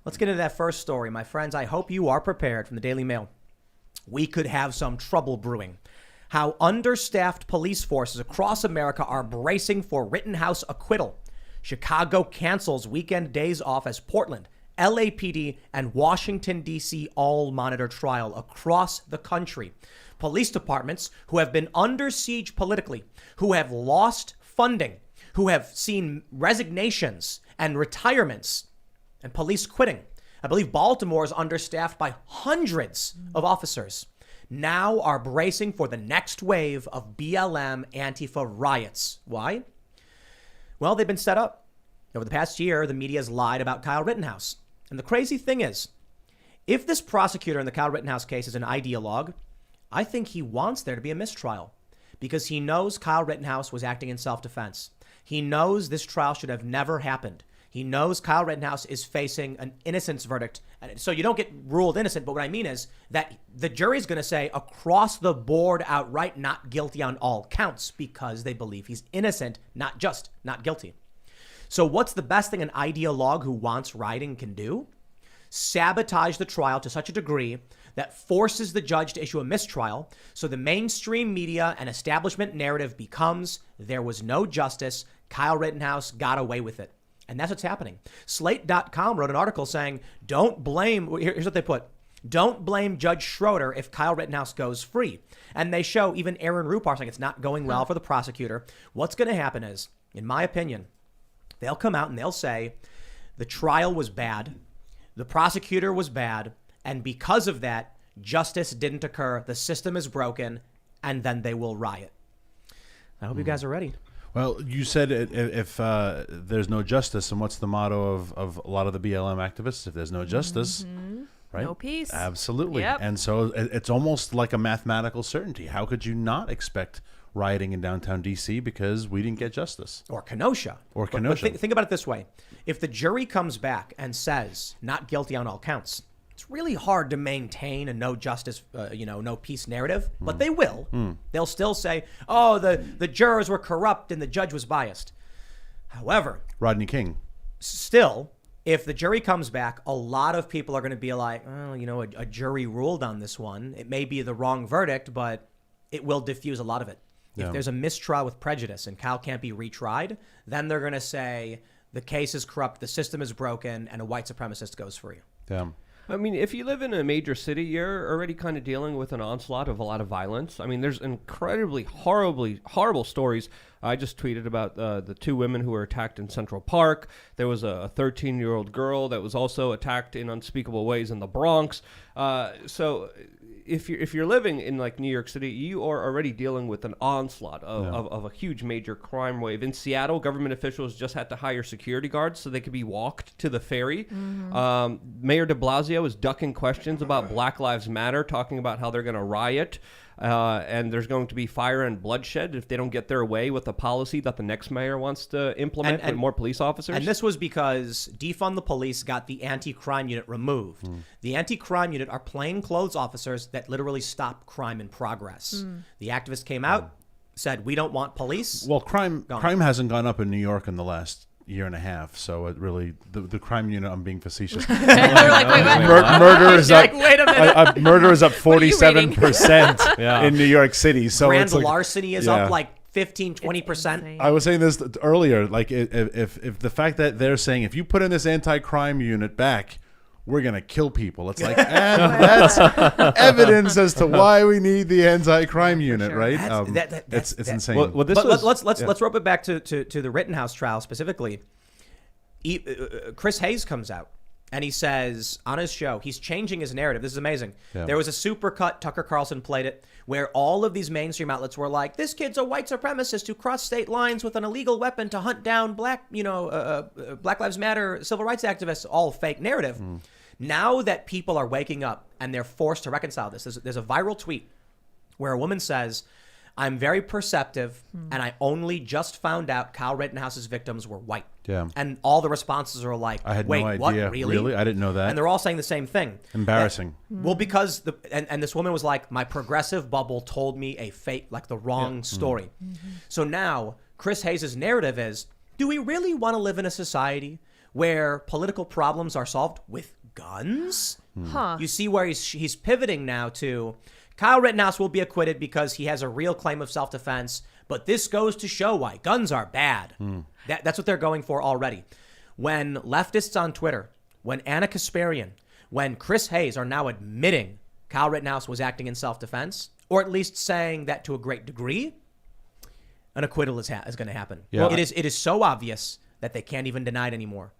Let's get into that first story, my friends. I hope you are prepared. From the Daily Mail. We could have some trouble brewing. How understaffed police forces across America are bracing for Rittenhouse acquittal. Chicago cancels weekend days off as Portland, LAPD, and Washington, D.C. all monitor trial across the country. Police departments who have been under siege politically, who have lost funding, who have seen resignations and retirements and police quitting. I believe Baltimore is understaffed by hundreds of officers. Now are bracing for the next wave of BLM Antifa riots. Why? Well, they've been set up. Over the past year, the media has lied about Kyle Rittenhouse. And the crazy thing is, if this prosecutor in the Kyle Rittenhouse case is an ideologue, I think he wants there to be a mistrial because he knows Kyle Rittenhouse was acting in self-defense. He knows this trial should have never happened. He knows Kyle Rittenhouse is facing an innocence verdict. So you don't get ruled innocent. But what I mean is that the jury is going to say across the board outright not guilty on all counts because they believe he's innocent, not just not guilty. So what's the best thing an ideologue who wants rioting can do? Sabotage the trial to such a degree that forces the judge to issue a mistrial. So the mainstream media and establishment narrative becomes there was no justice. Kyle Rittenhouse got away with it. And that's what's happening. Slate.com wrote an article saying, here's what they put. Don't blame Judge Schroeder if Kyle Rittenhouse goes free. And they show even Aaron Rupar saying it's not going well for the prosecutor. What's going to happen is, in my opinion, they'll come out and they'll say the trial was bad. The prosecutor was bad. And because of that, justice didn't occur. The system is broken. And then they will riot. I hope you guys are ready. Well, you said if there's no justice, and what's the motto of a lot of the BLM activists? If there's no justice, right? No peace. Absolutely. Yep. And so it's almost like a mathematical certainty. How could you not expect rioting in downtown D.C. because we didn't get justice? Or Kenosha. But think about it this way. If the jury comes back and says not guilty on all counts, it's really hard to maintain a no justice, no peace narrative, but they will. They'll still say, oh, the jurors were corrupt and the judge was biased. However, Rodney King. Still, if the jury comes back, a lot of people are going to be like, oh, a jury ruled on this one. It may be the wrong verdict, but it will diffuse a lot of it. Yeah. If there's a mistrial with prejudice and Kyle can't be retried, then they're going to say the case is corrupt, the system is broken, and a white supremacist goes free. Yeah. I mean, if you live in a major city, you're already kind of dealing with an onslaught of a lot of violence. I mean, there's incredibly horrible stories. I just tweeted about the two women who were attacked in Central Park. There was a 13-year-old girl that was also attacked in unspeakable ways in the Bronx. So if you're living in like New York City, you are already dealing with an onslaught of a huge major crime wave. In Seattle, government officials just had to hire security guards so they could be walked to the ferry. Mayor de Blasio is ducking questions about Black Lives Matter, talking about how they're going to riot. And there's going to be fire and bloodshed if they don't get their way with the policy that the next mayor wants to implement with more police officers. And this was because defund the police got the anti-crime unit removed. The anti-crime unit are plainclothes officers that literally stop crime in progress. The activists came out, said, we don't want police. Well, crime hasn't gone up in New York in the last year and a half, so it really the crime unit. I'm being facetious. Murder is up. Wait a minute. Murder is up 47% in New York City. So grand larceny is up like 15-20%. I was saying this earlier. Like if the fact that they're saying if you put in this anti-crime unit back, we're going to kill people. It's like, and that's evidence as to why we need the anti-crime unit, right? It's insane. Well, let's rope it back to the Rittenhouse trial specifically. Chris Hayes comes out and he says on his show, he's changing his narrative. This is amazing. Yeah. There was a supercut, Tucker Carlson played it, where all of these mainstream outlets were like, this kid's a white supremacist who crossed state lines with an illegal weapon to hunt down Black Lives Matter civil rights activists, all fake narrative. Now that people are waking up and they're forced to reconcile this, there's a viral tweet where a woman says, I'm very perceptive and I only just found out Kyle Rittenhouse's victims were white. Yeah. And all the responses are like, I had wait, no idea. what? Really? I didn't know that. And they're all saying the same thing. Embarrassing. Well, because and this woman was like, my progressive bubble told me a fake, like the wrong story. So now Chris Hayes' narrative is, do we really want to live in a society where political problems are solved with guns. You see where he's pivoting now to Kyle Rittenhouse will be acquitted because he has a real claim of self-defense, but this goes to show why guns are bad. That's what they're going for already. When leftists on Twitter, when Anna Kasparian, when Chris Hayes are now admitting Kyle Rittenhouse was acting in self-defense, or at least saying that to a great degree, an acquittal is going to happen. Yeah. It is so obvious that they can't even deny it anymore.